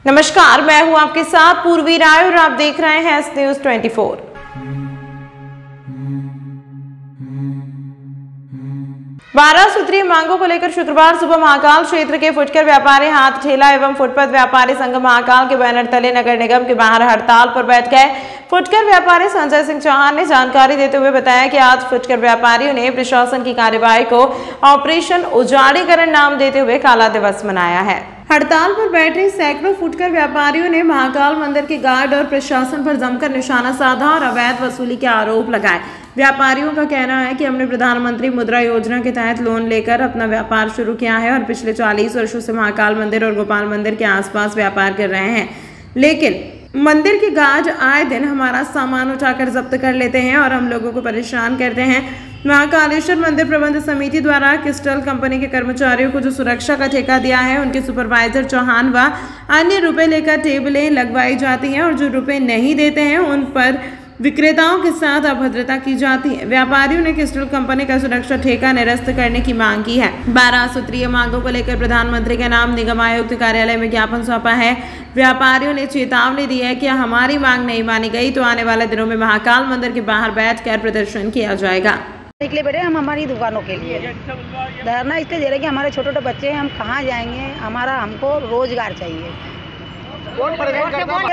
नमस्कार, मैं हूं आपके साथ पूर्वी राय और आप देख रहे हैं एस न्यूज 24। बारह सूत्रीय मांगों को लेकर शुक्रवार सुबह महाकाल क्षेत्र के फुटकर व्यापारी, हाथ ठेला एवं फुटपाथ व्यापारी संघ महाकाल के बैनर तले नगर निगम के बाहर हड़ताल पर बैठ गए। फुटकर व्यापारी संजय सिंह चौहान ने जानकारी देते हुए बताया कि आज फुटकर व्यापारियों ने प्रशासन की कार्यवाही को ऑपरेशन उजाड़ीकरण नाम देते हुए काला दिवस मनाया है। हड़ताल पर बैठे सैकड़ों फुटकर व्यापारियों ने महाकाल मंदिर के गार्ड और प्रशासन पर जमकर निशाना साधा और अवैध वसूली के आरोप लगाए। व्यापारियों का कहना है कि हमने प्रधानमंत्री मुद्रा योजना के तहत लोन लेकर अपना व्यापार शुरू किया है और पिछले 40 वर्षों से महाकाल मंदिर और गोपाल मंदिर के आसपास व्यापार कर रहे हैं, लेकिन मंदिर के गार्ड आए दिन हमारा सामान उठाकर जब्त कर लेते हैं और हम लोगों को परेशान करते हैं। महाकालेश्वर मंदिर प्रबंध समिति द्वारा क्रिस्टल कंपनी के कर्मचारियों को जो सुरक्षा का ठेका दिया है, उनके सुपरवाइजर चौहान व अन्य रुपए लेकर टेबलें लगवाई जाती हैं और जो रुपए नहीं देते हैं उन पर विक्रेताओं के साथ अभद्रता की जाती है। व्यापारियों ने क्रिस्टल कंपनी का सुरक्षा ठेका निरस्त करने की मांग की है। 12 सूत्रीय मांगों को लेकर प्रधानमंत्री के नाम निगम आयुक्त कार्यालय में ज्ञापन सौंपा है। व्यापारियों ने चेतावनी दी है कि हमारी मांग नहीं मानी गई तो आने वाले दिनों में महाकाल मंदिर के बाहर बैठकर प्रदर्शन किया जाएगा। निकले बेटे हम हमारी दुकानों के लिए धरना इसलिए दे रहे कि हमारे छोटे छोटे बच्चे हैं, हम कहाँ जाएंगे, हमको रोजगार चाहिए।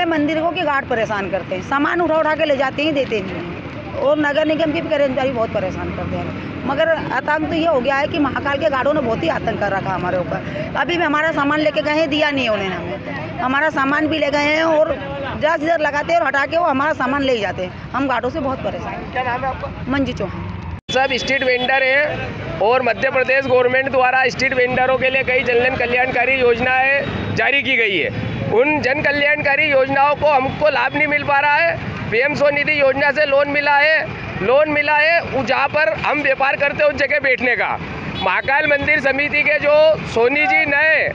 मंदिर को के गार्ड परेशान करते हैं, सामान उठा के ले जाते हैं, देते नहीं, और नगर निगम के कर्मचारी बहुत परेशान करते हैं। मगर आतंक तो ये हो गया है कि महाकाल के गार्डों ने बहुत ही आतंक कर रखा हमारे ऊपर। अभी भी हमारा सामान लेके गए हैं, दिया नहीं उन्होंने हमें, हमारा सामान भी ले गए हैं और जहाँ जिधर लगाते हैं और हटा के वो हमारा सामान ले जाते हैं। हम गार्डों से बहुत परेशान हैं। क्या नाम है आपका? मंजू चौहान। सब स्ट्रीट वेंडर हैं और मध्य प्रदेश गवर्नमेंट द्वारा स्ट्रीट वेंडरों के लिए कई जन कल्याणकारी योजनाएं जारी की गई है। उन जन कल्याणकारी योजनाओं को हमको लाभ नहीं मिल पा रहा है। पीएम स्वनिधि योजना से लोन मिला है जहाँ पर हम व्यापार करते हैं उस जगह बैठने का। महाकाल मंदिर समिति के जो सोनी जी नए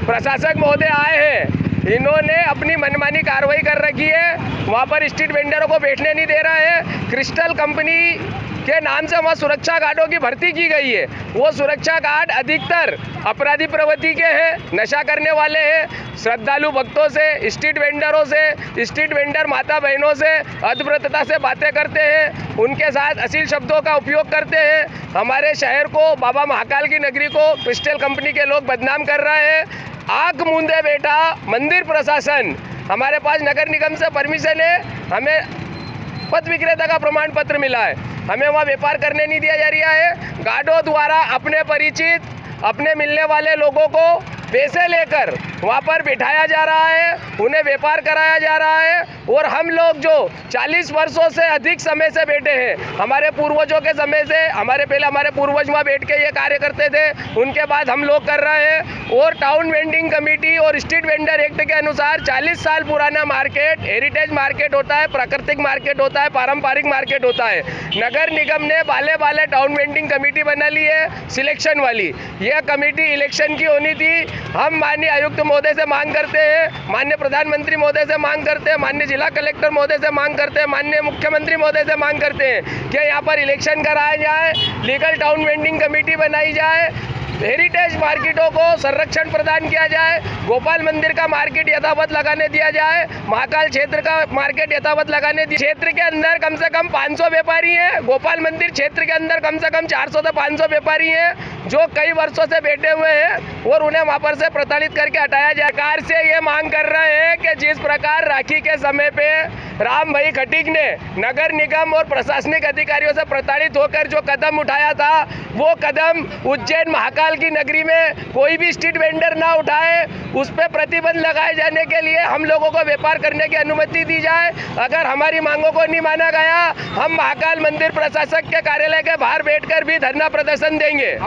प्रशासक महोदय आए हैं, इन्होंने अपनी मनमानी कार्रवाई कर रखी है। वहाँ पर स्ट्रीट वेंडरों को बैठने नहीं दे रहा है। क्रिस्टल कंपनी के नाम से वहाँ सुरक्षा गार्डों की भर्ती की गई है। वो सुरक्षा गार्ड अधिकतर अपराधी प्रवृत्ति के हैं, नशा करने वाले हैं, श्रद्धालु भक्तों से, स्ट्रीट वेंडरों से, स्ट्रीट वेंडर माता बहनों से अद्भुतता से बातें करते हैं, उनके साथ अश्लील शब्दों का उपयोग करते हैं। हमारे शहर को, बाबा महाकाल की नगरी को क्रिस्टल कंपनी के लोग बदनाम कर रहे हैं। आंख मूंदे बैठा मंदिर प्रशासन। हमारे पास नगर निगम से परमिशन है, हमें पथ विक्रेता का प्रमाण पत्र मिला है, हमें वहाँ व्यापार करने नहीं दिया जा रहा है। गार्डों द्वारा अपने परिचित, अपने मिलने वाले लोगों को पैसे लेकर वहाँ पर बिठाया जा रहा है, उन्हें व्यापार कराया जा रहा है। और हम लोग जो 40 वर्षों से अधिक समय से बैठे हैं, हमारे पूर्वजों के समय से, हमारे पूर्वज वहाँ बैठ के ये कार्य करते थे, उनके बाद हम लोग कर रहे हैं। और टाउन वेंडिंग कमेटी और स्ट्रीट वेंडर एक्ट के अनुसार 40 साल पुराना मार्केट हेरिटेज मार्केट होता है, प्राकृतिक मार्केट होता है, पारंपरिक मार्केट होता है। नगर निगम ने बाले टाउन वेंडिंग कमेटी बना ली है, सिलेक्शन वाली। यह कमेटी इलेक्शन की होनी थी। हम माननीय आयुक्त महोदय से मांग करते हैं, माननीय प्रधानमंत्री महोदय से मांग करते हैं, माननीय जिला कलेक्टर महोदय से मांग करते हैं, माननीय मुख्यमंत्री महोदय से मांग करते हैं कि यहाँ पर इलेक्शन कराया जाए, लीगल टाउन वेंडिंग कमेटी बनाई जाए, हेरिटेज मार्केटों को संरक्षण प्रदान किया जाए, गोपाल मंदिर का मार्केट यथावत लगाने दिया जाए, महाकाल क्षेत्र का मार्केट यथावत लगाने दिया। क्षेत्र के अंदर कम से कम 500 व्यापारी हैं, गोपाल मंदिर क्षेत्र के अंदर कम से कम 400 से 500 व्यापारी हैं जो कई वर्षों से बैठे हुए हैं और उन्हें वहाँ पर से प्रताड़ित करके हटाया जाए। सरकार से ये मांग कर रहे हैं कि जिस प्रकार राखी के समय पे राम भाई खटीक ने नगर निगम और प्रशासनिक अधिकारियों से प्रताड़ित होकर जो कदम उठाया था, वो कदम उज्जैन महाकाल की नगरी में कोई भी स्ट्रीट वेंडर ना उठाए, उस पर प्रतिबंध लगाए जाने के लिए हम लोगों को व्यापार करने की अनुमति दी जाए। अगर हमारी मांगों को नहीं माना गया, हम महाकाल मंदिर प्रशासक के कार्यालय के बाहर बैठकर भी धरना प्रदर्शन देंगे।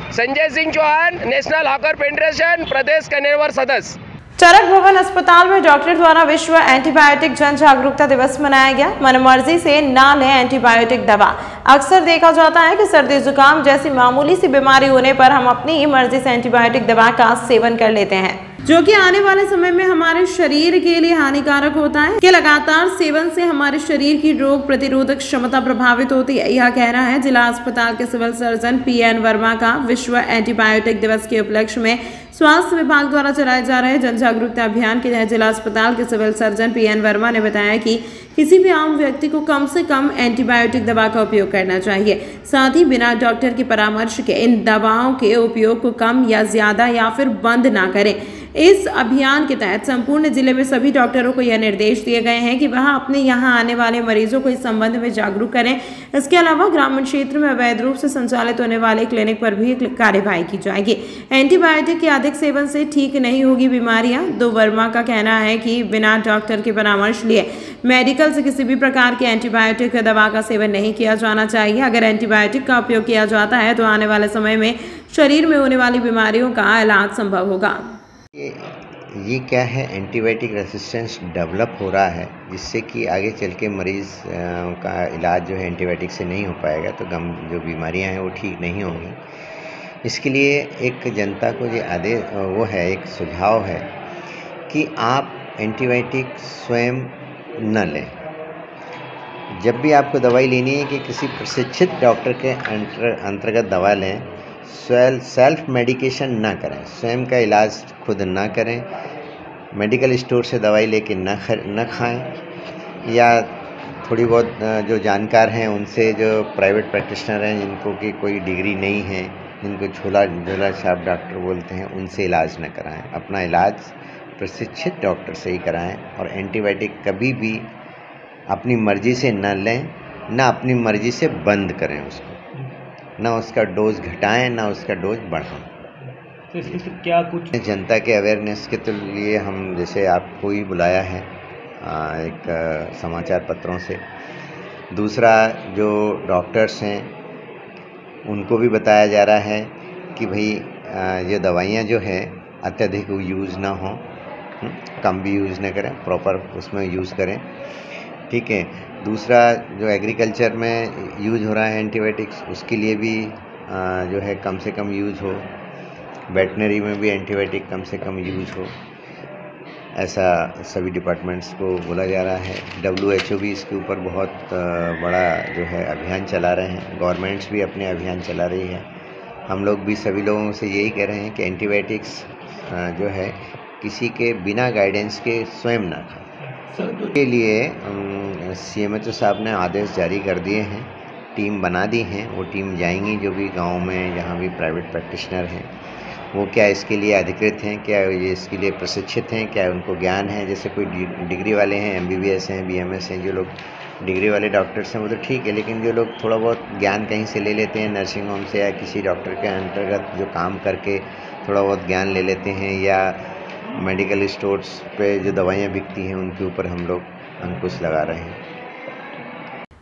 Sanjay Singh Chauhan, national hawker federation प्रदेश कन्वेयर सदस्य। चरक भवन अस्पताल में डॉक्टर द्वारा विश्व एंटीबायोटिक जन जागरूकता दिवस मनाया गया। मनमर्जी से ना लें एंटीबायोटिक दवा। अक्सर देखा जाता है कि सर्दी जुकाम जैसी मामूली सी बीमारी होने पर हम अपनी ही मर्जी से एंटीबायोटिक दवा का सेवन कर लेते हैं, जो कि आने वाले समय में हमारे शरीर के लिए हानिकारक होता है। कि लगातार सेवन से हमारे शरीर की रोग प्रतिरोधक क्षमता प्रभावित होती है, यह कहना है जिला अस्पताल के सिविल सर्जन PN वर्मा का। विश्व एंटीबायोटिक दिवस के उपलक्ष्य में स्वास्थ्य विभाग द्वारा चलाए जा रहे जन जागरूकता अभियान के तहत जिला अस्पताल के सिविल सर्जन PN वर्मा ने बताया कि किसी भी आम व्यक्ति को कम से कम एंटीबायोटिक दवा का उपयोग करना चाहिए। साथ ही बिना डॉक्टर के परामर्श के इन दवाओं के उपयोग को कम या ज्यादा या फिर बंद ना करें। इस अभियान के तहत संपूर्ण जिले में सभी डॉक्टरों को यह निर्देश दिए गए हैं कि वह अपने यहां आने वाले मरीजों को इस संबंध में जागरूक करें। इसके अलावा ग्रामीण क्षेत्र में अवैध रूप से संचालित होने वाले क्लिनिक पर भी कार्यवाही की जाएगी। एंटीबायोटिक के अधिक सेवन से ठीक नहीं होगी बीमारियां। दो वर्मा का कहना है कि बिना डॉक्टर के परामर्श लिए मेडिकल से किसी भी प्रकार की एंटीबायोटिक दवा का सेवन नहीं किया जाना चाहिए। अगर एंटीबायोटिक का उपयोग किया जाता है तो आने वाले समय में शरीर में होने वाली बीमारियों का इलाज संभव होगा। ये क्या है, एंटीबायोटिक रेसिस्टेंस डेवलप हो रहा है, जिससे कि आगे चल के मरीज़ का इलाज जो है एंटीबायोटिक से नहीं हो पाएगा, तो जो बीमारियां हैं वो ठीक नहीं होंगी। इसके लिए एक जनता को जो आदेश वो है, एक सुझाव है कि आप एंटीबायोटिक स्वयं न लें। जब भी आपको दवाई लेनी है कि किसी प्रशिक्षित डॉक्टर के अंतर्गत दवा लें। सेल्फ मेडिकेशन ना करें, स्वयं का इलाज खुद ना करें। मेडिकल स्टोर से दवाई लेके न खाएं, या थोड़ी बहुत जो जानकार हैं उनसे, जो प्राइवेट प्रैक्टिशनर हैं जिनको की कोई डिग्री नहीं है, जिनको झोला छाप डॉक्टर बोलते हैं, उनसे इलाज न कराएं। अपना इलाज प्रशिक्षित डॉक्टर से ही कराएं। और एंटीबायोटिक कभी भी अपनी मर्जी से न लें, ना अपनी मर्जी से बंद करें उसको, ना उसका डोज घटाएं, ना उसका डोज बढ़ाएं। तो इसके तो क्या कुछ जनता के अवेयरनेस के तो लिए हम जैसे आपको ही बुलाया है एक समाचार पत्रों से। दूसरा, जो डॉक्टर्स हैं उनको भी बताया जा रहा है कि भाई ये दवाइयाँ जो है अत्यधिक यूज़ ना हो, कम भी यूज़ ना करें, प्रॉपर उसमें यूज़ करें, ठीक है। दूसरा, जो एग्रीकल्चर में यूज़ हो रहा है एंटीबायोटिक्स, उसके लिए भी जो है कम से कम यूज़ हो। वेटनरी में भी एंटीबायोटिक कम से कम यूज़ हो, ऐसा सभी डिपार्टमेंट्स को बोला जा रहा है। WHO भी इसके ऊपर बहुत बड़ा जो है अभियान चला रहे हैं। गवर्नमेंट्स भी अपने अभियान चला रही है। हम लोग भी सभी लोगों से यही कह रहे हैं कि एंटीबायोटिक्स जो है किसी के बिना गाइडेंस के स्वयं ना खाएं। के लिए CMHO साहब ने आदेश जारी कर दिए हैं, टीम बना दी हैं। वो टीम जाएंगी जो भी गांव में जहां भी प्राइवेट प्रैक्टिशनर हैं, वो क्या इसके लिए अधिकृत हैं, क्या ये इसके लिए प्रशिक्षित हैं, क्या उनको ज्ञान है। जैसे कोई डिग्री वाले हैं, MBBS हैं, BMS हैं, जो लोग डिग्री वाले डॉक्टर्स हैं वो तो ठीक है, लेकिन जो लोग थोड़ा बहुत ज्ञान कहीं से ले लेते हैं, नर्सिंग होम से या किसी डॉक्टर के अंतर्गत जो काम करके थोड़ा बहुत ज्ञान ले लेते हैं, या मेडिकल स्टोर्स पे जो दवाइयाँ बिकती हैं उनके ऊपर हम लोग अंकुश लगा रहे हैं।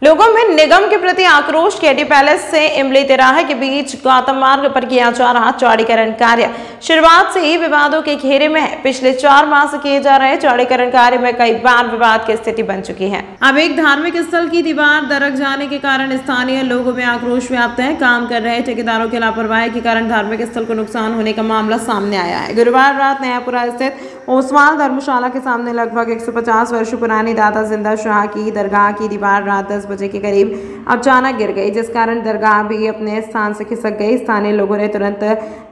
लोगों में निगम के प्रति आक्रोश। केडी पैलेस से इमली तिराहे के बीच गौतम मार्ग पर किया जा रहा चौड़ीकरण कार्य शुरुआत से ही विवादों के घेरे में है। पिछले 4 माह से किए जा रहे चौड़ीकरण कार्य में कई बार विवाद की स्थिति बन चुकी है। अब एक धार्मिक स्थल की दीवार दरक जाने के कारण स्थानीय लोगों में आक्रोश व्याप्त है। काम कर रहे ठेकेदारों की लापरवाही के कारण धार्मिक स्थल को नुकसान होने का मामला सामने आया है। गुरुवार रात नयापुरा स्थित ओसवाल धर्मशाला के सामने लगभग 150 वर्ष पुरानी दाता जिंदा शाह की दरगाह की दीवार रात 10 बजे के करीब अचानक गिर गई, जिस कारण दरगाह भी अपने स्थान से खिसक गई। स्थानीय लोगों ने तुरंत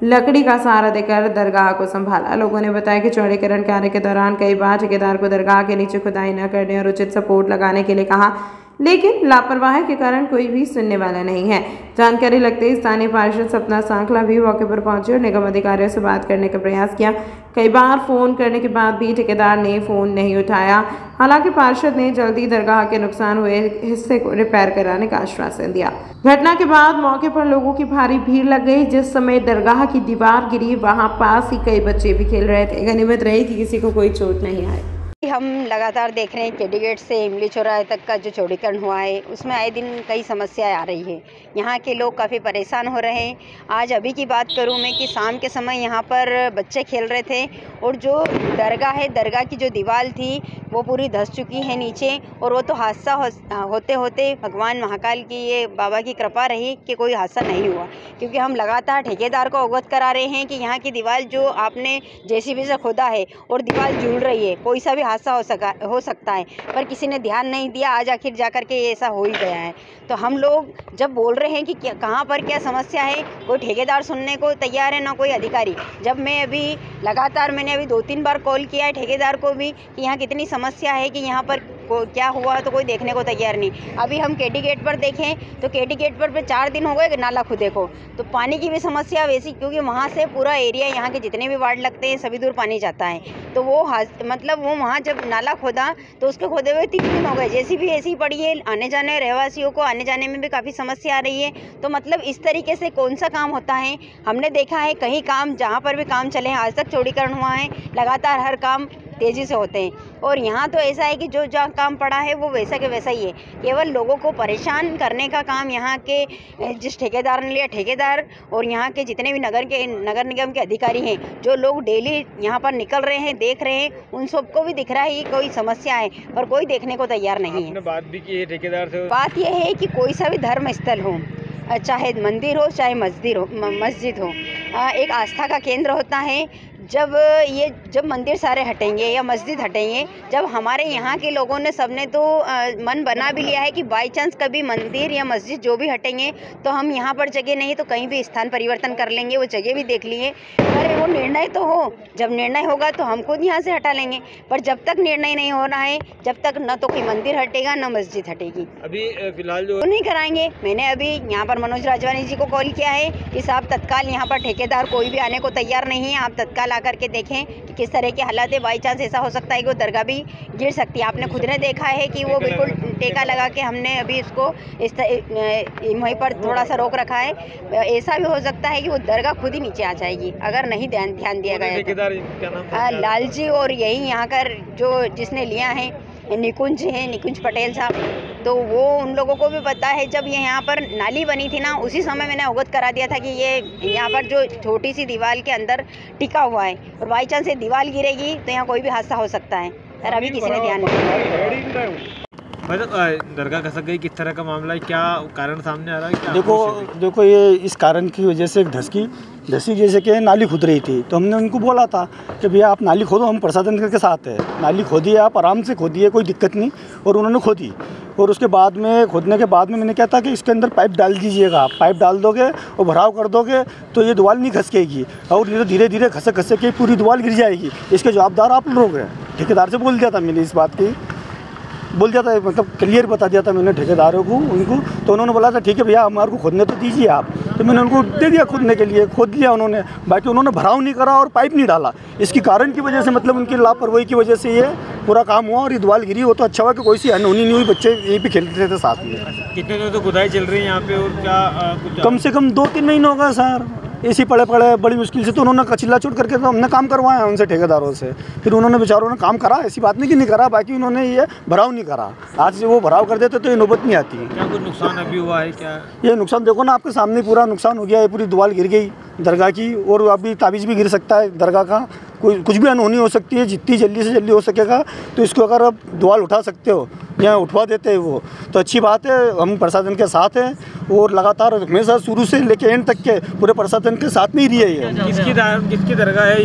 लकड़ी का सहारा देकर दरगाह को संभाला। लोगों ने बताया कि चौड़ीकरण कार्य के दौरान कई बार ठेकेदार को दरगाह के नीचे खुदाई न करने और उचित सपोर्ट लगाने के लिए कहा, लेकिन लापरवाही के कारण कोई भी सुनने वाला नहीं है। जानकारी लगते ही स्थानीय पार्षद सपना सांखला भी मौके पर पहुंचे और निगम अधिकारियों से बात करने का प्रयास किया। कई बार फोन करने के बाद भी ठेकेदार ने फोन नहीं उठाया। हालांकि पार्षद ने जल्दी दरगाह के नुकसान हुए हिस्से को रिपेयर कराने का आश्वासन दिया। घटना के बाद मौके पर लोगों की भारी भीड़ लग गई। जिस समय दरगाह की दीवार गिरी, वहां पास ही कई बच्चे भी खेल रहे थे। गनीमत रही कि किसी को कोई चोट नहीं आई। हम लगातार देख रहे हैं केडी गेट से इमली चौराहे तक का जो चौड़ीकरण हुआ है, उसमें आए दिन कई समस्याएं आ रही है। यहाँ के लोग काफ़ी परेशान हो रहे हैं। आज अभी की बात करूँ मैं कि शाम के समय यहाँ पर बच्चे खेल रहे थे और जो दरगाह है, दरगाह की जो दीवार थी वो पूरी धंस चुकी है नीचे। और वो तो हादसा होते होते भगवान महाकाल की ये बाबा की कृपा रही कि कोई हादसा नहीं हुआ, क्योंकि हम लगातार ठेकेदार को अवगत करा रहे हैं कि यहाँ की दीवार जो आपने जेसीबी से खोदा है और दीवार जुड़ रही है, कोई सा भी हादसा हो सकता है, पर किसी ने ध्यान नहीं दिया। आज आखिर जा कर के ये ऐसा हो ही गया है। तो हम लोग जब बोल रहे हैं कि कहाँ पर क्या समस्या है, कोई ठेकेदार सुनने को तैयार है ना कोई अधिकारी। जब मैं अभी लगातार मैंने अभी 2-3 बार कॉल किया है ठेकेदार को भी कि यहाँ कितनी समस्या है, कि यहाँ पर क्या हुआ, तो कोई देखने को तैयार नहीं। अभी हम केडी गेट पर देखें तो केडी गेट पर 4 दिन हो गए नाला खुदे को, तो पानी की भी समस्या वैसी, क्योंकि वहाँ से पूरा एरिया यहाँ के जितने भी वार्ड लगते हैं सभी दूर पानी जाता है। तो वो मतलब वो वहाँ जब नाला खोदा तो उसके खोदे हुए 3 दिन हो गए, जैसी भी ऐसी पड़ी है। आने जाने रहवासियों को आने जाने में भी काफ़ी समस्या आ रही है। तो मतलब इस तरीके से कौन सा काम होता है? हमने देखा है कहीं काम, जहाँ पर भी काम चले हैं आज तक चौड़ीकरण हुआ है, लगातार हर काम तेज़ी से होते हैं। और यहाँ तो ऐसा है कि जो जहाँ काम पड़ा है वो वैसा के वैसा ही है। केवल लोगों को परेशान करने का काम यहाँ के जिस ठेकेदार ने लिया, ठेकेदार और यहाँ के जितने भी नगर निगम के अधिकारी हैं, जो लोग डेली यहाँ पर निकल रहे हैं, देख रहे हैं, उन सबको भी दिख रहा है कि कोई समस्या है, पर कोई देखने को तैयार नहीं है। बात भी की है ठेकेदार से। बात यह है कि कोई सा भी धर्म स्थल हो, चाहे मंदिर हो चाहे मस्जिद हो, एक आस्था का केंद्र होता है। जब मंदिर सारे हटेंगे या मस्जिद हटेंगे, जब हमारे यहाँ के लोगों ने सबने तो मन बना भी लिया है कि बाई चांस कभी मंदिर या मस्जिद जो भी हटेंगे तो हम यहाँ पर जगह नहीं तो कहीं भी स्थान परिवर्तन कर लेंगे। वो जगह भी देख लिए, पर वो निर्णय तो हो, जब निर्णय होगा तो हम खुद यहाँ से हटा लेंगे। पर जब तक निर्णय नहीं हो रहा है, जब तक न तो कोई मंदिर हटेगा न मस्जिद हटेगी। अभी फिलहाल जो नहीं कराएंगे। मैंने अभी यहाँ पर मनोज राजवानी जी को कॉल किया है कि साहब तत्काल यहाँ पर ठेकेदार कोई भी आने को तैयार नहीं है, आप तत्काल आकर के देखें कि किस तरह के हालात है। बाई चांस ऐसा हो सकता है कि वो दरगाह भी गिर सकती है। आपने खुद ने देखा है कि वो बिल्कुल टेका लगा के हमने अभी इसको वहीं पर थोड़ा सा रोक रखा है। ऐसा भी हो सकता है कि वो दरगाह खुद ही नीचे आ जाएगी अगर नहीं ध्यान दिया गया। लाल जी और यही यहाँ कर जो जिसने लिया है निकुंज पटेल साहब, तो वो उन लोगों को भी पता है। जब ये यहाँ पर नाली बनी थी ना, उसी समय मैंने अवगत करा दिया था कि ये यहाँ पर जो छोटी सी दीवार के अंदर टिका हुआ है और बाई चांस ये दीवार गिरेगी तो यहाँ कोई भी हादसा हो सकता है। और अभी किसी ने ध्यान नहीं। दरगाह खसक गई, किस तरह का मामला है, क्या कारण सामने आ रहा है? क्या देखो ये इस कारण की वजह से धसी जैसे कि नाली खुद रही थी, तो हमने उनको बोला था कि भैया आप नाली खोदो, हम प्रशासन के साथ है, नाली खोदिए, आप आराम से खोदिए, कोई दिक्कत नहीं। और उन्होंने खोदी और उसके बाद में खोदने के बाद में मैंने कहा था कि इसके अंदर पाइप डाल दीजिएगा, पाइप डाल दोगे और भराव कर दोगे तो ये दीवार नहीं खसकेगी और ये धीरे धीरे खसक के पूरी दीवार गिर जाएगी। इसके जवाबदार आप लोग हैं। ठेकेदार से बोल दिया था मैंने, इस बात की बोल दिया था, मतलब क्लियर बता दिया था मैंने ठेकेदारों को उनको। तो उन्होंने बोला था ठीक है भैया हमारे को खोदने तो दीजिए आप, तो मैंने उनको दे दिया खोदने के लिए, खोद लिया उन्होंने। बाकी उन्होंने भराव नहीं करा और पाइप नहीं डाला। इसकी कारण की वजह से, मतलब उनकी लापरवाही की वजह से ये पूरा काम हुआ और ये दीवार गिरी। वो तो अच्छा हुआ कि कोई सी अनहोनी नहीं हुई, बच्चे यहीं पे खेलते थे साथ में। कितने दिनों तो खुदाई चल रही है यहाँ पे और क्या कम से कम 2-3 महीने होगा सर, ऐसी पड़े बड़ी मुश्किल से। तो उन्होंने कचिल्ला चोट करके तो हमने काम करवाया उनसे, ठेकेदारों से। फिर उन्होंने बेचारों ने काम करा, ऐसी बात नहीं कि नहीं करा, बाकी उन्होंने ये भराव नहीं करा। आज से वो भराव कर देते तो ये नौबत नहीं आती। क्या कुछ नुकसान अभी हुआ है? क्या ये नुकसान देखो ना, आपके सामने पूरा नुकसान हो गया है। पूरी दीवार गिर गई दरगाह की, और अभी ताबीज़ भी गिर सकता है दरगाह का, कुछ भी अनहोनी हो सकती है। जितनी जल्दी से जल्दी हो सकेगा तो इसको अगर आप दीवार उठा सकते हो या उठवा देते हैं वो तो अच्छी बात है। हम प्रशासन के साथ हैं और लगातार हमेशा शुरू से लेके एंड तक के पूरे प्रशासन के साथ में ही रही है। ये किसकी दरगाह है?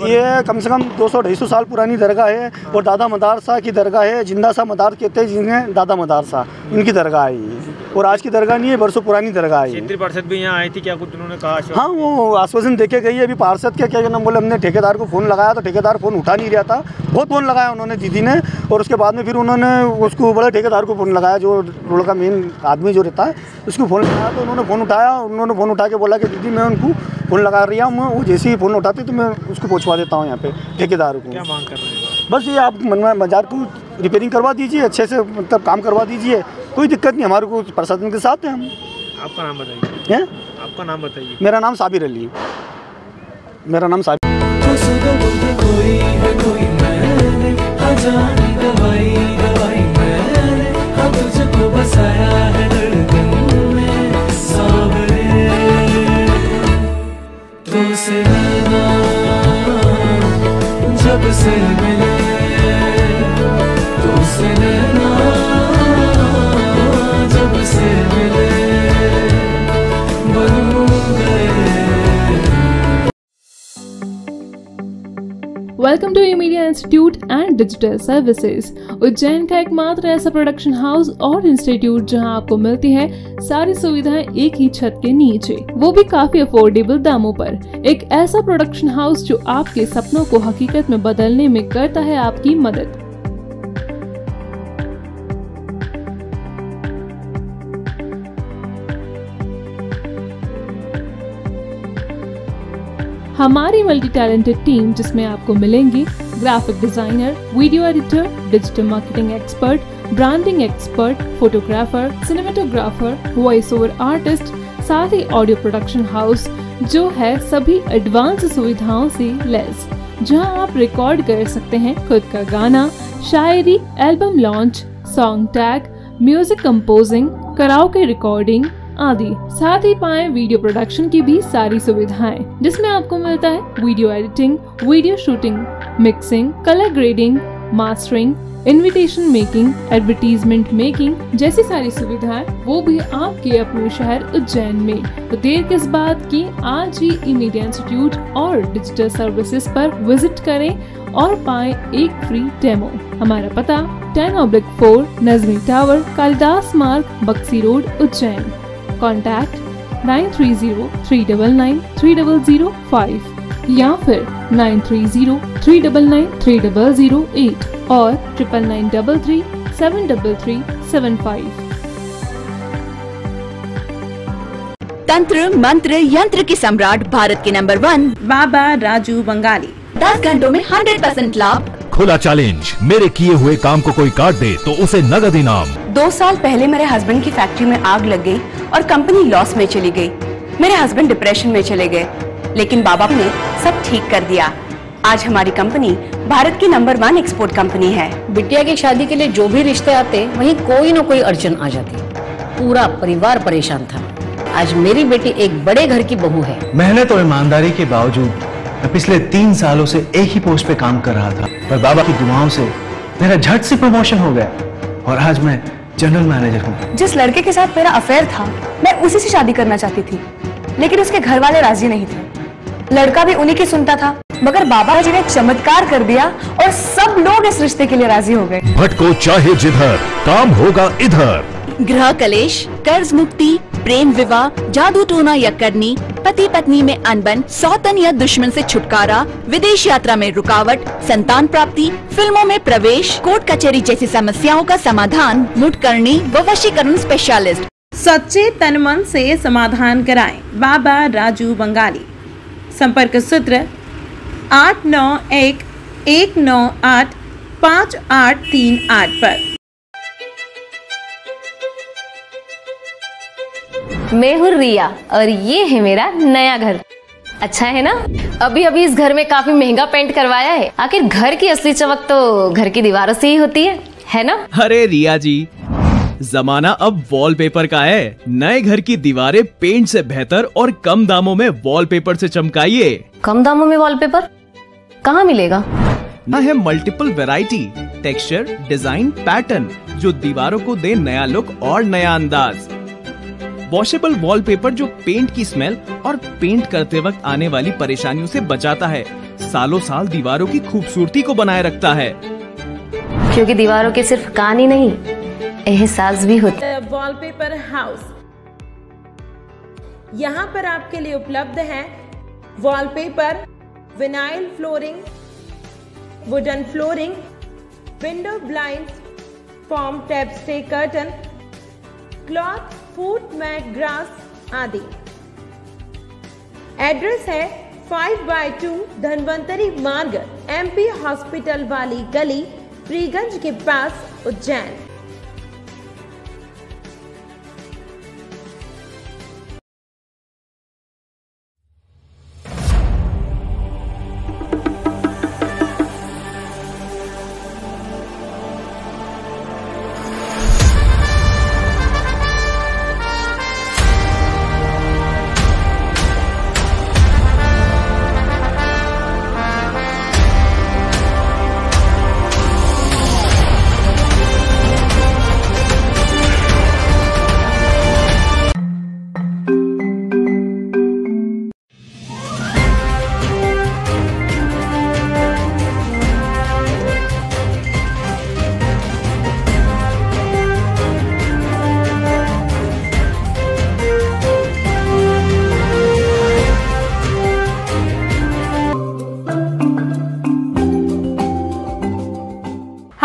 ये कम से कम 200-250 साल पुरानी दरगाह है और दादा मदार शाह की दरगाह है। जिंदा शाह मदार कहते हैं जिन्हें, दादा मदार शाह इनकी दरगाह है ये। और आज की दरगाह नहीं है, बरसों पुरानी दरगाह है। क्षेत्रीय पार्षद भी यहाँ आई थी, क्या कुछ उन्होंने कहा? हाँ, वो आश्वासन देके गई है। अभी पार्षद क्या नाम बोले, हमने ठेकेदार को फ़ोन लगाया तो ठेकेदार फ़ोन उठा नहीं रहा था। बहुत फ़ोन लगाया उन्होंने दीदी ने, और उसके बाद में फिर उन्होंने उसको बड़े ठेकेदार को फ़ोन लगाया, जो रोड का मेन आदमी जो रहता है उसको फ़ोन लगाया। तो उन्होंने फ़ोन उठाया, उन्होंने फ़ोन उठा के बोला कि दीदी मैं उनको फ़ोन लगा रही हूँ, वो जैसे ही फ़ोन उठाते तो मैं उसको पहुँचवा देता हूँ यहाँ पे ठेकेदार को। क्या मांग कर रहे हैं? बस ये आप बाजार को रिपेयरिंग करवा दीजिए, अच्छे से मतलब काम करवा दीजिए, कोई दिक्कत नहीं, हमारे को प्रशासन के साथ हैं हम। आपका नाम बताइए। आपका नाम बताइए। मेरा नाम साबिर अली। जब से मिले तुझसे नैना, जब से मिले बनूं welcome to media institute and digital services. Ujjain का एकमात्र ऐसा प्रोडक्शन हाउस और इंस्टीट्यूट जहां आपको मिलती है सारी सुविधाएं एक ही छत के नीचे, वो भी काफी अफोर्डेबल दामों पर। एक ऐसा प्रोडक्शन हाउस जो आपके सपनों को हकीकत में बदलने में करता है आपकी मदद। हमारी मल्टी टैलेंटेड टीम जिसमें आपको मिलेंगे graphic designer, video editor, digital marketing expert, branding expert, photographer, cinematographer, voice over artist, साथ ही ऑडियो प्रोडक्शन हाउस जो है सभी एडवांस सुविधाओं से लैस, जहां आप रिकॉर्ड कर सकते हैं खुद का गाना, शायरी, album launch, song tag, music composing, karaoke recording आदि। साथ ही पाएं वीडियो प्रोडक्शन की भी सारी सुविधाएं, जिसमें आपको मिलता है video editing, video shooting, mixing, colour grading, mastering, invitation making, advertisement making जैसी सारी सुविधाएं, वो भी आपके अपने शहर उज्जैन में। तो देर किस बात की, आज ही मीडिया इंस्टीट्यूट और डिजिटल सर्विसेज पर विजिट करें और पाएं एक फ्री डेमो। हमारा पता 10/4 नजमी टावर, कालिदास मार्ग, बक्सी रोड, उज्जैन। कॉन्टैक्ट 9303993005 या फिर 9303993008 और 9933373375। तंत्र मंत्र यंत्र के सम्राट भारत के नंबर 1 बाबा राजू बंगाली। 10 घंटों में 100% लाभ। खुला चैलेंज, मेरे किए हुए काम को कोई काट दे तो उसे नगद इनाम। 2 साल पहले मेरे हस्बैंड की फैक्ट्री में आग लग गई और कंपनी लॉस में चली गई। मेरे हस्बैंड डिप्रेशन में चले गए, लेकिन बाबा ने सब ठीक कर दिया। आज हमारी कंपनी भारत की नंबर 1 एक्सपोर्ट कंपनी है। बिटिया की शादी के लिए जो भी रिश्ते आते वहीं कोई न कोई अड़चन आ जाती, पूरा परिवार परेशान था। आज मेरी बेटी एक बड़े घर की बहू है। मेहनत और ईमानदारी के बावजूद मैं पिछले 3 सालों से एक ही पोस्ट पे काम कर रहा था, पर बाबा की दुआओं से मेरा झट से प्रमोशन हो गया और आज मैं जनरल मैनेजर हूँ। जिस लड़के के साथ मेरा अफेयर था, मैं उसी से शादी करना चाहती थी, लेकिन उसके घर वाले राजी नहीं थे। लड़का भी उन्हीं की सुनता था, मगर बाबा जी ने चमत्कार कर दिया और सब लोग इस रिश्ते के लिए राजी हो गए। भटको चाहे जिधर, काम होगा इधर। गृह कलेश, कर्ज मुक्ति, प्रेम विवाह, जादू टोना या करनी, पति पत्नी में अनबन, सौतन या दुश्मन से छुटकारा, विदेश यात्रा में रुकावट, संतान प्राप्ति, फिल्मों में प्रवेश, कोर्ट कचहरी जैसी समस्याओं का समाधान मुठकरणी व वशीकरण स्पेशलिस्ट। सच्चे तन मन से समाधान कराएं बाबा राजू बंगाली। संपर्क सूत्र 8911985838 पर। मैं हूँ रिया और ये है मेरा नया घर। अच्छा है ना? अभी अभी इस घर में काफी महंगा पेंट करवाया है। आखिर घर की असली चमक तो घर की दीवारों से ही होती है ना? अरे रिया जी, जमाना अब वॉलपेपर का है। नए घर की दीवारें पेंट से बेहतर और कम दामों में वॉलपेपर से चमकाइए। कम दामों में वॉलपेपर कहाँ मिलेगा? ना है multiple variety, texture, design, pattern जो दीवारों को दे नया लुक और नया अंदाज। वॉशेबल वॉलपेपर जो पेंट की स्मेल और पेंट करते वक्त आने वाली परेशानियों से बचाता है, सालों साल दीवारों की खूबसूरती को बनाए रखता है। क्योंकि दीवारों के सिर्फ कान ही नहीं, एहसास भी होता है। वॉलपेपर हाउस, यहाँ पर आपके लिए उपलब्ध है wallpaper, vinyl flooring, wooden flooring, window blind, form tap stay curtain, cloth, foot mat, grass आदि। एड्रेस है 5/2 धनवंतरी मार्ग, MP हॉस्पिटल वाली गली, प्रीगंज के पास, उज्जैन।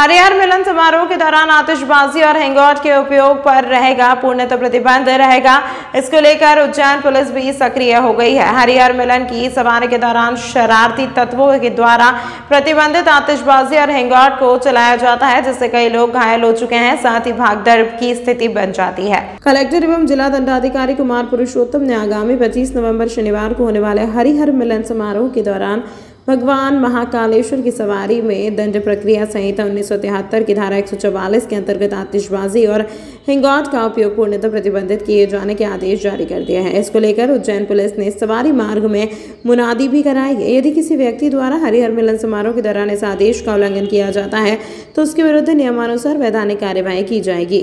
हरिहर मिलन समारोह के दौरान आतिशबाजी और हैंगआउट के उपयोग पर रहेगा पूर्णतः प्रतिबंध रहेगा। इसको लेकर उज्जैन पुलिस भी सक्रिय हो गई है। हरिहर मिलन की सवारी के दौरान शरारती तत्वों के द्वारा प्रतिबंधित आतिशबाजी और हैंगआउट को चलाया जाता है, जिससे कई लोग घायल हो चुके हैं, साथ ही भागदौड़ की स्थिति बन जाती है। कलेक्टर एवं जिला दंडाधिकारी कुमार पुरुषोत्तम ने आगामी 25 नवंबर शनिवार को होने वाले हरिहर मिलन समारोह के दौरान भगवान महाकालेश्वर की सवारी में दंड प्रक्रिया संहिता 1973 की धारा 144 के अंतर्गत आतिशबाजी और हैंगआउट का उपयोग पूर्णतः प्रतिबंधित किए जाने के आदेश जारी कर दिए हैं। इसको लेकर उज्जैन पुलिस ने सवारी मार्ग में मुनादी भी कराई है। यदि किसी व्यक्ति द्वारा हरिहर मिलन समारोह के दौरान इस आदेश का उल्लंघन किया जाता है तो उसके विरुद्ध नियमानुसार वैधानिक कार्यवाही की जाएगी।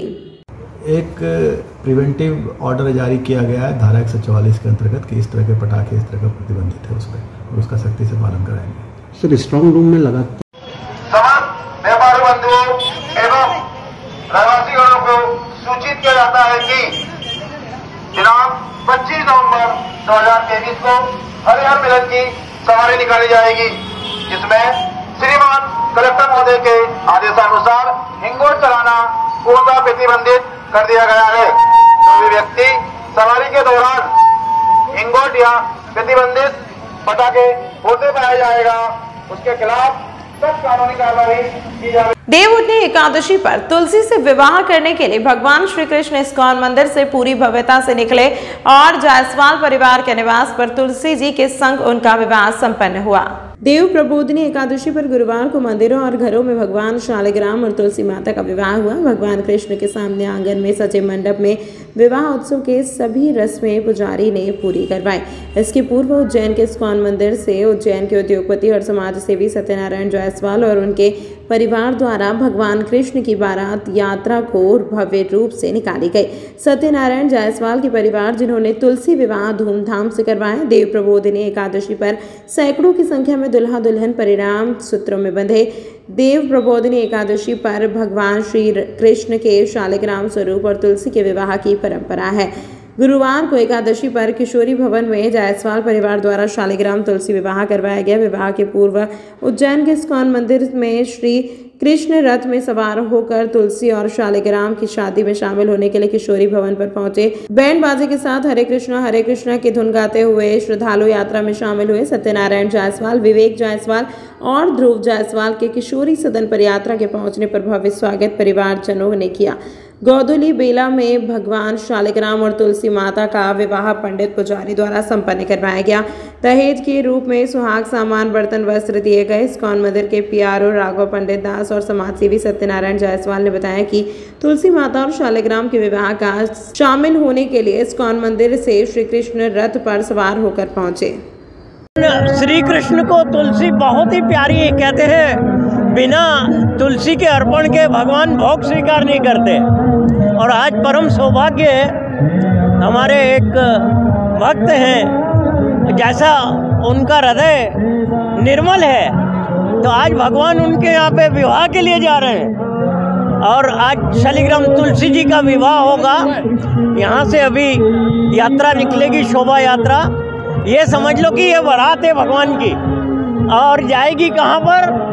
एक प्रिवेंटिव ऑर्डर जारी किया गया है धारा 144 के अंतर्गत कि इस तरह के पटाखे इस तरह का प्रतिबंधित है उस पर, और उसका सख्ती से पालन कराएंगे। सर, स्ट्रांग रूम में लगा समस्त व्यापारी बंधुओं एवं रहवासीगणों को सूचित किया जाता है कि दिनांक 25 नवंबर 2023 को हरिहर मिलन की सवारी निकाली जाएगी, जिसमें श्रीमान कलेक्टर महोदय के आदेशानुसार हैंगआउट चलाना पूर्णतः प्रतिबंधित कर दिया गया है। जो भी व्यक्ति सवारी के दौरान हैंगआउट या प्रतिबंधित पटाखे फोड़ते पाया जाएगा, उसके खिलाफ सख्त कानूनी कार्रवाई की जाएगी। देवउठनी एकादशी पर तुलसी से विवाह करने के लिए भगवान श्री कृष्ण इस्कॉन मंदिर से पूरी भव्यता से निकले और जायसवाल परिवार के निवास पर तुलसी जी के संग उनका विवाह संपन्न हुआ। देव प्रबोधिनी एकादशी पर गुरुवार को मंदिरों और घरों में भगवान शालिग्राम और तुलसी माता का विवाह हुआ। भगवान कृष्ण के सामने आंगन में सजे मंडप में विवाह उत्सव के सभी रस्में पुजारी ने पूरी करवाई। इसके पूर्व उज्जैन के इस्कॉन मंदिर से उज्जैन के उद्योगपति और समाज सेवी सत्यनारायण जायसवाल और उनके परिवार द्वारा भगवान कृष्ण की बारात यात्रा को भव्य रूप से निकाली गई। सत्यनारायण जायसवाल के परिवार जिन्होंने तुलसी विवाह धूमधाम से करवाए, देव प्रबोधिनी एकादशी पर सैकड़ों की संख्या में दुल्हा दुल्हन परिणाम सूत्रों में बंधे। देव प्रबोधिनी एकादशी पर भगवान श्री कृष्ण के शालिग्राम स्वरूप और तुलसी के विवाह की परंपरा है। गुरुवार को एकादशी पर किशोरी भवन में जायसवाल परिवार द्वारा शालिग्राम तुलसी विवाह करवाया गया। विवाह के पूर्व उज्जैन के इस्कॉन मंदिर में श्री कृष्ण रथ में सवार होकर तुलसी और शालिग्राम की शादी में शामिल होने के लिए किशोरी भवन पर पहुंचे। बैंड बाजे के साथ हरे कृष्णा की धुन गाते हुए श्रद्धालु यात्रा में शामिल हुए। सत्यनारायण जायसवाल, विवेक जायसवाल और ध्रुव जायसवाल के किशोरी सदन पर यात्रा के पहुंचने पर भव्य स्वागत परिवारजनों ने किया। गौदुली बेला में भगवान शालिग्राम और तुलसी माता का विवाह पंडित पुजारी द्वारा संपन्न करवाया गया। दहेज के रूप में सुहाग सामान, बर्तन, वस्त्र दिए गए। इस्कॉन मंदिर के पीआरओ राघव पंडित दास और समाजसेवी सत्यनारायण जायसवाल ने बताया कि तुलसी माता और शालिग्राम के विवाह का शामिल होने के लिए इस्कॉन मंदिर से श्री कृष्ण रथ पर सवार होकर पहुंचे। श्री कृष्ण को तुलसी बहुत ही प्यारी है। कहते हैं बिना तुलसी के अर्पण के भगवान भोग स्वीकार नहीं करते। और आज परम सौभाग्य है, हमारे एक भक्त हैं, जैसा उनका हृदय निर्मल है, तो आज भगवान उनके यहाँ पे विवाह के लिए जा रहे हैं। और आज शालिग्राम तुलसी जी का विवाह होगा। यहाँ से अभी यात्रा निकलेगी, शोभा यात्रा। ये समझ लो कि ये बारात है भगवान की, और जाएगी कहाँ पर?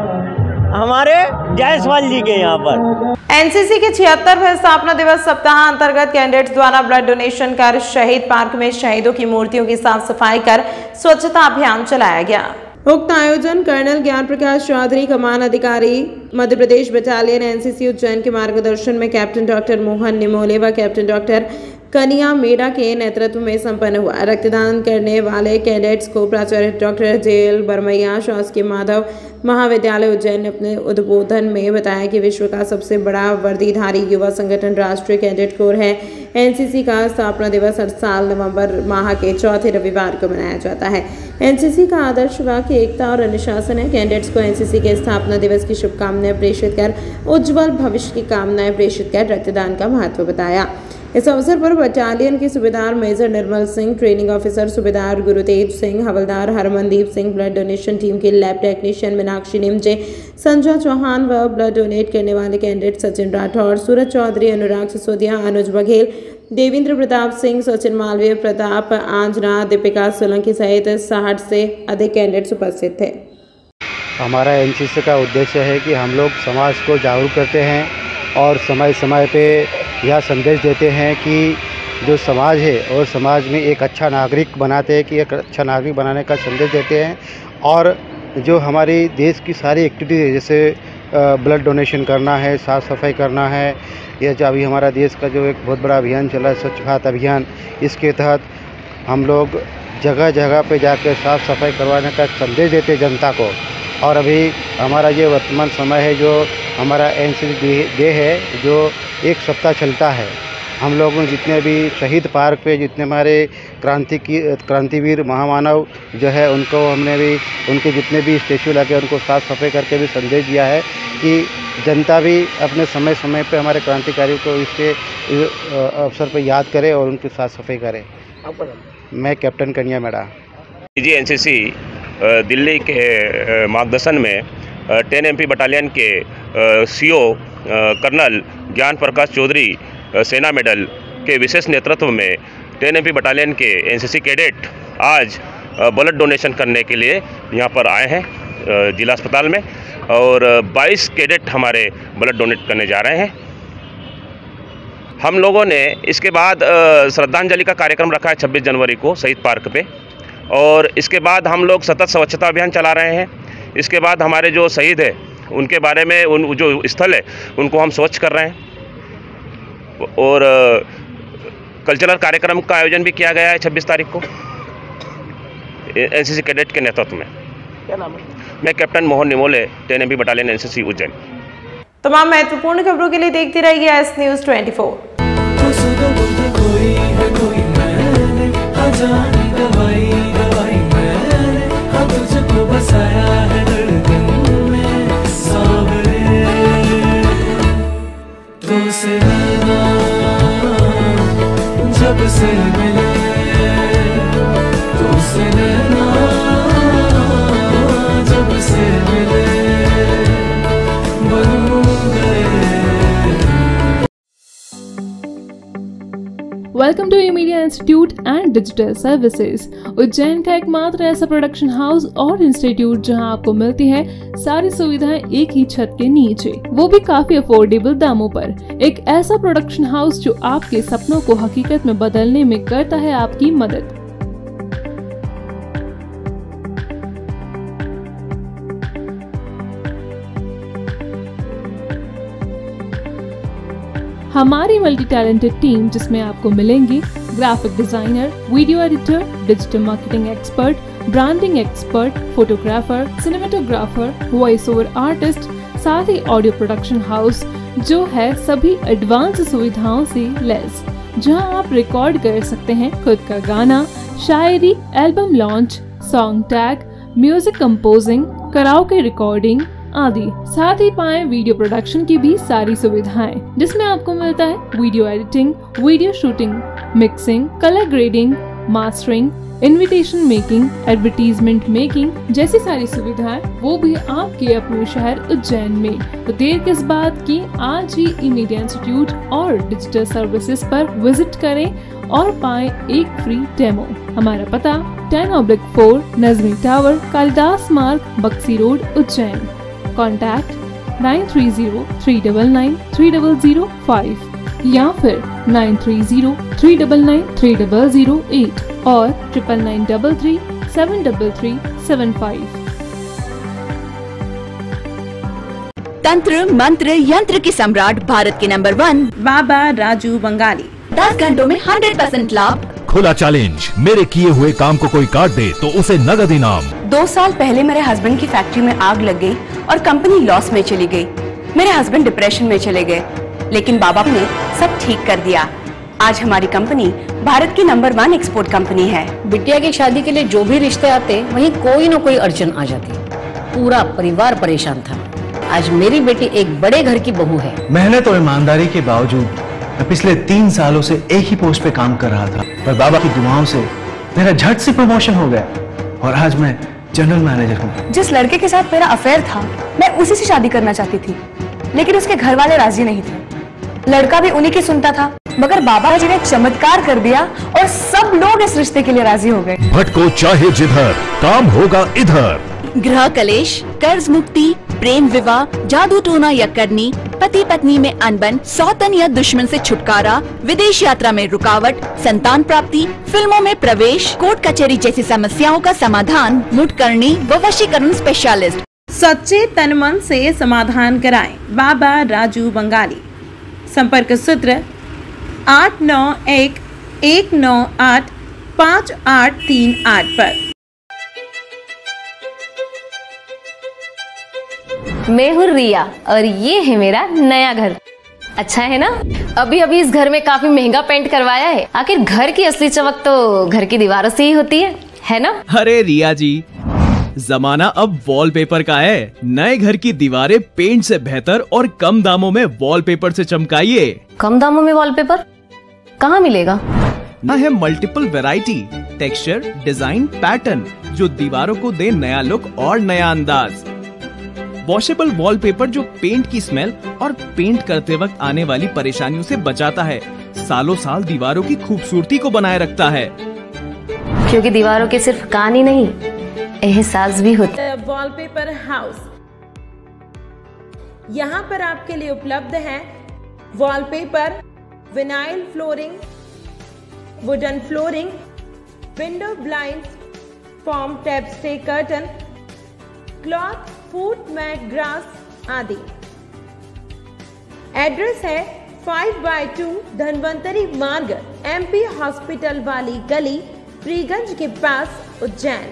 हमारे जायसवाल जी के यहाँ पर। एनसीसी के 76वें स्थापना दिवस सप्ताह अंतर्गत कैडेट्स द्वारा ब्लड डोनेशन कर शहीद पार्क में शहीदों की मूर्तियों की साफ सफाई कर स्वच्छता अभियान चलाया गया। उक्त आयोजन कर्नल ज्ञान प्रकाश चौधरी, कमान अधिकारी मध्य प्रदेश बटालियन एनसीसी उज्जैन के मार्गदर्शन में कैप्टन डॉक्टर मोहन निमोले व कैप्टन डॉक्टर कनिया मेडा के नेतृत्व में संपन्न हुआ। रक्तदान करने वाले कैडेट्स को प्राचार्य डॉक्टर जेएल बरमैया, शासकीय माधव महाविद्यालय उज्जैन ने अपने उद्बोधन में बताया कि विश्व का सबसे बड़ा वर्दीधारी युवा संगठन राष्ट्रीय कैडेट कोर है। एनसीसी का स्थापना दिवस हर साल नवंबर माह के चौथे रविवार को मनाया जाता है। एनसीसी का आदर्श वाक्य एकता और अनुशासन है। कैडेट्स को एनसीसी के स्थापना दिवस की शुभकामनाएं प्रेषित कर उज्जवल भविष्य की कामनाएं प्रेषित कर रक्तदान का महत्व बताया। इस अवसर पर बटालियन के सूबेदार major Nirmal Singh, training officer सूबेदार गुरुतेज सिंह, हवलदार Harmandeep Singh, blood donation team के लैब टेक्नीशियन मीनाक्षी निमजे, संजय चौहान व ब्लड डोनेट करने वाले कैंडिडेट सचिन राठौर, सूरज चौधरी, अनुराग सिसोदिया, अनुज बघेल, देवेंद्र प्रताप सिंह, सचिन मालवीय, प्रताप आंजना, दीपिका सोलंकी सहित 60 से अधिक कैंडिडेट्स उपस्थित थे। हमारा एनसीसी का उद्देश्य है कि हम लोग समाज को जागरूक करते हैं और समय समय पे यह संदेश देते हैं कि जो समाज है और समाज में एक अच्छा नागरिक बनाते हैं कि एक अच्छा नागरिक बनाने का संदेश देते हैं। और जो हमारी देश की सारी एक्टिविटी है, जैसे ब्लड डोनेशन करना है, साफ़ सफाई करना है, या जो अभी हमारा देश का जो एक बहुत बड़ा अभियान चला है स्वच्छ भारत अभियान, इसके तहत हम लोग जगह जगह पे जाकर साफ़ सफाई करवाने का संदेश देते हैं जनता को। और अभी हमारा ये वर्तमान समय है जो हमारा एनसीसी डे है, जो एक सप्ताह चलता है। हम लोगों जितने भी शहीद पार्क पे जितने हमारे क्रांतिवीर महामानव जो है उनको हमने भी उनके जितने भी स्टैचू लगे उनको साफ़ सफाई करके भी संदेश दिया है कि जनता भी अपने समय समय पे हमारे क्रांतिकारी को इसके अवसर पर याद करे और उनकी साफ़ सफाई करे। मैं कैप्टन कन्या मेड़ा जी एनसीसी दिल्ली के मार्गदर्शन में 10 MP बटालियन के CO कर्नल ज्ञान प्रकाश चौधरी सेना मेडल के विशेष नेतृत्व में 10 MP बटालियन के एनसीसी कैडेट आज ब्लड डोनेशन करने के लिए यहाँ पर आए हैं जिला अस्पताल में, और 22 कैडेट हमारे ब्लड डोनेट करने जा रहे हैं। हम लोगों ने इसके बाद श्रद्धांजलि का कार्यक्रम रखा है 26 जनवरी को शहीद पार्क पे, और इसके बाद हम लोग सतत स्वच्छता अभियान चला रहे हैं। इसके बाद हमारे जो शहीद है उनके बारे में उन जो स्थल है उनको हम स्वच्छ कर रहे हैं, और कल्चरल कार्यक्रम का आयोजन भी किया गया है 26 तारीख को एनसीसी कैडेट के नेतृत्व में। क्या नाम है? मैं captain Mohan Nimole 10 MP battalion NCC Ujjain. तमाम महत्वपूर्ण खबरों के लिए देखते रहिए एस न्यूज़ 24। जब से मिले तो से नैना, जब से मिले बन गए। Welcome to media institute and digital services, Ujjain का एकमात्र ऐसा प्रोडक्शन हाउस और इंस्टीट्यूट जहां आपको मिलती है सारी सुविधाएं एक ही छत के नीचे, वो भी काफी अफोर्डेबल दामों पर। एक ऐसा प्रोडक्शन हाउस जो आपके सपनों को हकीकत में बदलने में करता है आपकी मदद। हमारी मल्टी टैलेंटेड टीम जिसमें आपको मिलेंगे graphic designer, video editor, digital marketing expert, branding expert, photographer, cinematographer, voice over artist, साथ ही ऑडियो प्रोडक्शन हाउस जो है सभी एडवांस सुविधाओं से लैस, जहां आप रिकॉर्ड कर सकते हैं खुद का गाना, शायरी, album launch, song tag, music composing, karaoke recording आदि। साथ ही पाएं वीडियो प्रोडक्शन की भी सारी सुविधाएं, जिसमें आपको मिलता है video editing, video shooting, mixing, colour grading, mastering, invitation making, advertisement making जैसी सारी सुविधाएं, वो भी आपके अपने शहर उज्जैन में। तो देर किस बात की, आज ही मीडिया इंस्टीट्यूट और डिजिटल सर्विसेज पर विजिट करें और पाएं एक फ्री डेमो। हमारा पता 10/4 नजमी टावर, कालिदास मार्ग, बक्सी रोड, उज्जैन। कॉन्टैक्ट 9303993005 या फिर 9303993008 और 9933373375। तंत्र मंत्र यंत्र के सम्राट भारत के नंबर 1 बाबा राजू बंगाली। 10 घंटों में 100% लाभ। खुला चैलेंज, मेरे किए हुए काम को कोई काट दे तो उसे नगद इनाम। 2 साल पहले मेरे हस्बैंड की फैक्ट्री में आग लग गई और कंपनी लॉस में चली गई। मेरे हस्बैंड डिप्रेशन में चले गए, लेकिन बाबा ने सब ठीक कर दिया। आज हमारी कंपनी भारत की नंबर 1 एक्सपोर्ट कंपनी है। बिटिया की शादी के लिए जो भी रिश्ते आते वहीं कोई न कोई अड़चन आ जाती। पूरा परिवार परेशान था। आज मेरी बेटी एक बड़े घर की बहू है। मेहनत और ईमानदारी के बावजूद मैं पिछले 3 सालों से एक ही पोस्ट पे काम कर रहा था, पर बाबा की दुआओं से मेरा झट से प्रमोशन हो गया और आज मैं जनरल मैनेजर हूँ। जिस लड़के के साथ मेरा अफेयर था मैं उसी से शादी करना चाहती थी, लेकिन उसके घर वाले राजी नहीं थे। लड़का भी उन्हीं की सुनता था, मगर बाबा जी ने चमत्कार कर दिया और सब लोग इस रिश्ते के लिए राजी हो गए। भटको चाहे जिधर, काम होगा इधर। गृह कलेश, कर्ज मुक्ति, प्रेम विवाह, जादू टोना या करनी, पति पत्नी में अनबन, सौतन या दुश्मन से छुटकारा, विदेश यात्रा में रुकावट, संतान प्राप्ति, फिल्मों में प्रवेश, कोर्ट कचहरी जैसी समस्याओं का समाधान मुटकरणी व वशीकरण स्पेशलिस्ट। सच्चे तन मन से समाधान कराएं बाबा राजू बंगाली। संपर्क सूत्र 8911985838 पर। मैं हूँ रिया और ये है मेरा नया घर। अच्छा है ना? अभी अभी इस घर में काफी महंगा पेंट करवाया है। आखिर घर की असली चमक तो घर की दीवारों से ही होती है ना? अरे रिया जी, जमाना अब वॉलपेपर का है। नए घर की दीवारें पेंट से बेहतर और कम दामों में वॉलपेपर से चमकाइए। कम दामों में वॉलपेपर कहाँ मिलेगा? ना है multiple variety, texture, design, pattern जो दीवारों को दे नया लुक और नया अंदाज। वॉशेबल वॉलपेपर जो पेंट की स्मेल और पेंट करते वक्त आने वाली परेशानियों से बचाता है, सालों साल दीवारों की खूबसूरती को बनाए रखता है। क्योंकि दीवारों के सिर्फ कान ही नहीं, एहसास भी होता है। वॉलपेपर हाउस, यहाँ पर आपके लिए उपलब्ध है wallpaper, vinyl flooring, wooden flooring, window blind, form tap stay curtain, cloth, foot mat, grass आदि। एड्रेस है 5/2 धनवंतरी मार्ग, MP हॉस्पिटल वाली गली, फ्रीगंज के पास, उज्जैन।